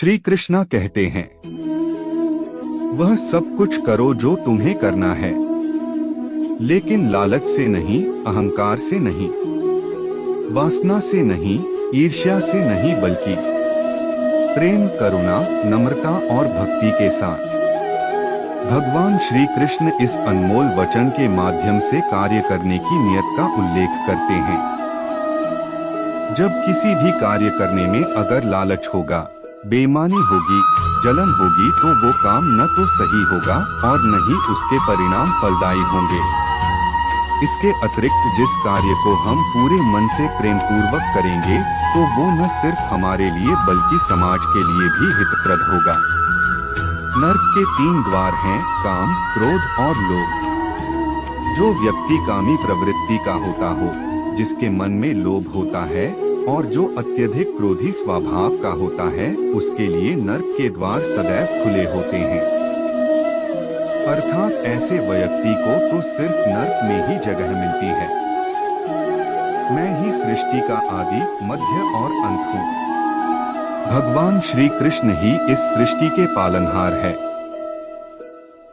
श्री कृष्णा कहते हैं, वह सब कुछ करो जो तुम्हें करना है, लेकिन लालच से नहीं, अहंकार से नहीं, वासना से नहीं, ईर्ष्या से नहीं, बल्कि प्रेम, करुणा, नम्रता और भक्ति के साथ। भगवान श्री कृष्ण इस अनमोल वचन के माध्यम से कार्य करने की नियत का उल्लेख करते हैं। जब किसी भी कार्य करने में अगर लालच होगा, बेईमानी होगी, जलन होगी, तो वो काम न तो सही होगा और न ही उसके परिणाम फलदायी होंगे। इसके अतिरिक्त जिस कार्य को हम पूरे मन से प्रेम पूर्वक करेंगे, तो वो न सिर्फ हमारे लिए बल्कि समाज के लिए भी हितप्रद होगा। नर्क के 3 द्वार हैं, काम, क्रोध और लोभ। जो व्यक्ति कामी प्रवृत्ति का होता हो, जिसके मन में लोभ होता है और जो अत्यधिक क्रोधी स्वभाव का होता है, उसके लिए नर्क के द्वार सदैव खुले होते हैं। अर्थात ऐसे व्यक्ति को तो सिर्फ नर्क में ही जगह मिलती है। मैं ही सृष्टि का आदि, मध्य और अंत हूँ। भगवान श्री कृष्ण ही इस सृष्टि के पालनहार है।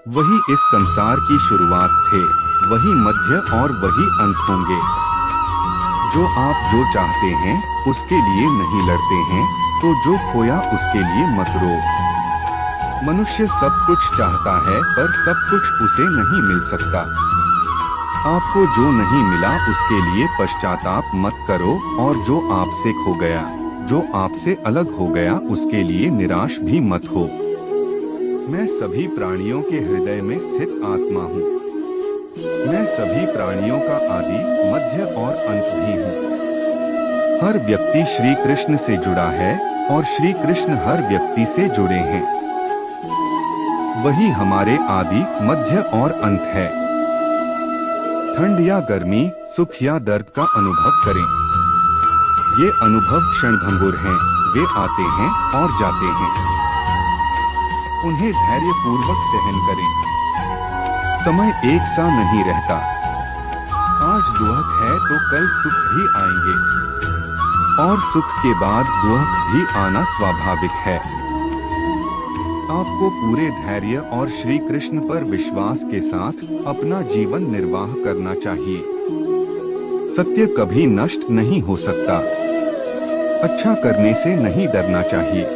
वही इस संसार की शुरुआत थे, वही मध्य और वही अंत होंगे। जो आप जो चाहते हैं उसके लिए नहीं लड़ते हैं, तो जो खोया उसके लिए मत रो। मनुष्य सब कुछ चाहता है, पर सब कुछ उसे नहीं मिल सकता। आपको जो नहीं मिला उसके लिए पश्चाताप मत करो, और जो आपसे खो गया, जो आपसे अलग हो गया, उसके लिए निराश भी मत हो। मैं सभी प्राणियों के हृदय में स्थित आत्मा हूँ। मैं सभी प्राणियों का आदि, मध्य और अंत भी हूँ। हर व्यक्ति श्री कृष्ण से जुड़ा है और श्री कृष्ण हर व्यक्ति से जुड़े हैं। वही हमारे आदि, मध्य और अंत है। ठंड या गर्मी, सुख या दर्द का अनुभव करें। ये अनुभव क्षणभंगुर हैं, वे आते हैं और जाते हैं। उन्हें धैर्य पूर्वक सहन करें। समय एक सा नहीं रहता। आज दुख है तो कल सुख भी आएंगे, और सुख के बाद दुख भी आना स्वाभाविक है। आपको पूरे धैर्य और श्री कृष्ण पर विश्वास के साथ अपना जीवन निर्वाह करना चाहिए। सत्य कभी नष्ट नहीं हो सकता। अच्छा करने से नहीं डरना चाहिए।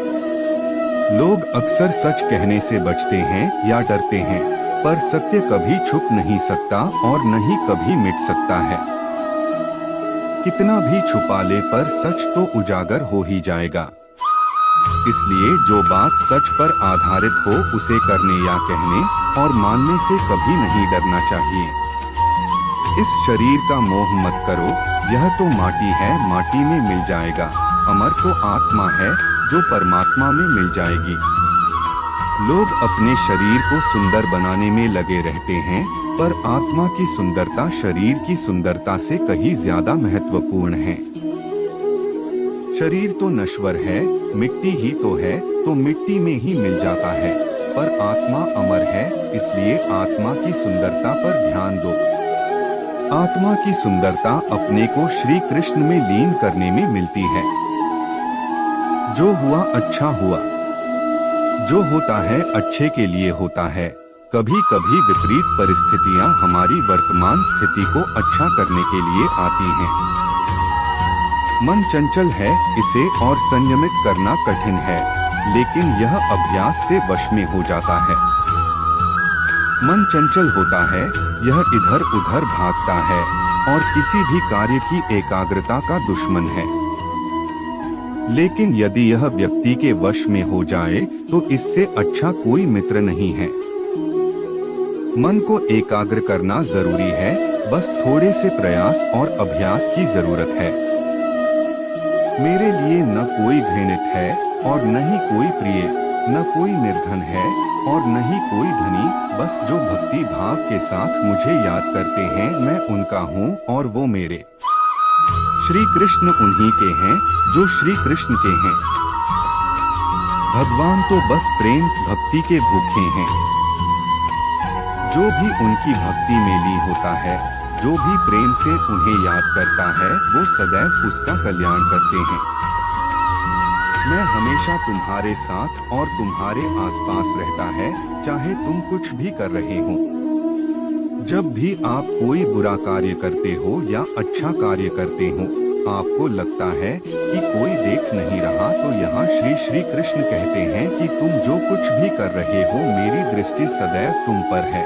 लोग अक्सर सच कहने से बचते हैं या डरते हैं, पर सत्य कभी छुप नहीं सकता और न ही कभी मिट सकता है। कितना भी छुपा ले, पर सच तो उजागर हो ही जाएगा। इसलिए जो बात सच पर आधारित हो, उसे करने या कहने और मानने से कभी नहीं डरना चाहिए। इस शरीर का मोह मत करो, यह तो माटी है, माटी में मिल जाएगा। अमर तो आत्मा है, जो परमात्मा में मिल जाएगी। लोग अपने शरीर को सुंदर बनाने में लगे रहते हैं, पर आत्मा की सुंदरता शरीर की सुंदरता से कहीं ज्यादा महत्वपूर्ण है। शरीर तो नश्वर है, मिट्टी ही तो है, तो मिट्टी में ही मिल जाता है, पर आत्मा अमर है, इसलिए आत्मा की सुंदरता पर ध्यान दो। आत्मा की सुंदरता अपने को श्री कृष्ण में लीन करने में मिलती है। जो हुआ अच्छा हुआ। जो होता है अच्छे के लिए होता है। कभी कभी विपरीत परिस्थितियां हमारी वर्तमान स्थिति को अच्छा करने के लिए आती हैं। मन चंचल है, इसे और संयमित करना कठिन है, लेकिन यह अभ्यास से वश में हो जाता है। मन चंचल होता है, यह इधर उधर भागता है और किसी भी कार्य की एकाग्रता का दुश्मन है। लेकिन यदि यह व्यक्ति के वश में हो जाए, तो इससे अच्छा कोई मित्र नहीं है। मन को एकाग्र करना जरूरी है, बस थोड़े से प्रयास और अभ्यास की जरूरत है। मेरे लिए न कोई घृणित है और न ही कोई प्रिय, न कोई निर्धन है और न ही कोई धनी, बस जो भक्ति भाव के साथ मुझे याद करते हैं, मैं उनका हूँ और वो मेरे। श्री कृष्ण उन्हीं के हैं जो श्री कृष्ण के हैं। भगवान तो बस प्रेम भक्ति के भूखे हैं। जो भी उनकी भक्ति में लीन होता है, जो भी प्रेम से उन्हें याद करता है, वो सदैव उसका कल्याण करते हैं। मैं हमेशा तुम्हारे साथ और तुम्हारे आसपास रहता है, चाहे तुम कुछ भी कर रहे हो। जब भी आप कोई बुरा कार्य करते हो या अच्छा कार्य करते हो, आपको लगता है कि कोई देख नहीं रहा, तो यहाँ श्री कृष्ण कहते हैं कि तुम जो कुछ भी कर रहे हो, मेरी दृष्टि सदैव तुम पर है।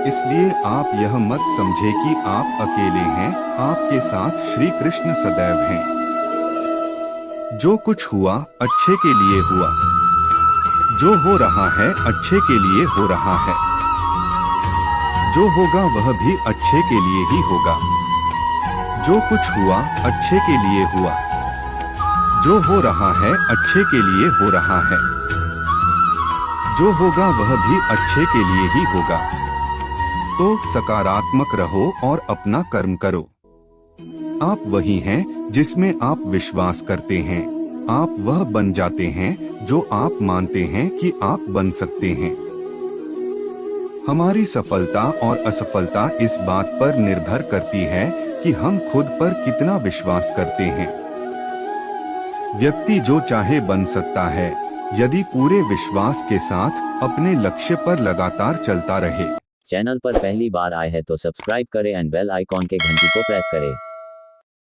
इसलिए आप यह मत समझे कि आप अकेले हैं, आपके साथ श्री कृष्ण सदैव हैं। जो कुछ हुआ अच्छे के लिए हुआ, जो हो रहा है अच्छे के लिए हो रहा है, जो होगा वह भी अच्छे के लिए ही होगा। जो कुछ हुआ अच्छे के लिए हुआ, जो हो रहा है अच्छे के लिए हो रहा है, जो होगा वह भी अच्छे के लिए ही होगा। तो सकारात्मक रहो और अपना कर्म करो। आप वही हैं जिसमें आप विश्वास करते हैं। आप वह बन जाते हैं जो आप मानते हैं कि आप बन सकते हैं। हमारी सफलता और असफलता इस बात पर निर्भर करती है कि हम खुद पर कितना विश्वास करते हैं। व्यक्ति जो चाहे बन सकता है, यदि पूरे विश्वास के साथ अपने लक्ष्य पर लगातार चलता रहे। चैनल पर पहली बार आए हैं तो सब्सक्राइब करें एंड बेल आइकॉन के घंटी को प्रेस करें।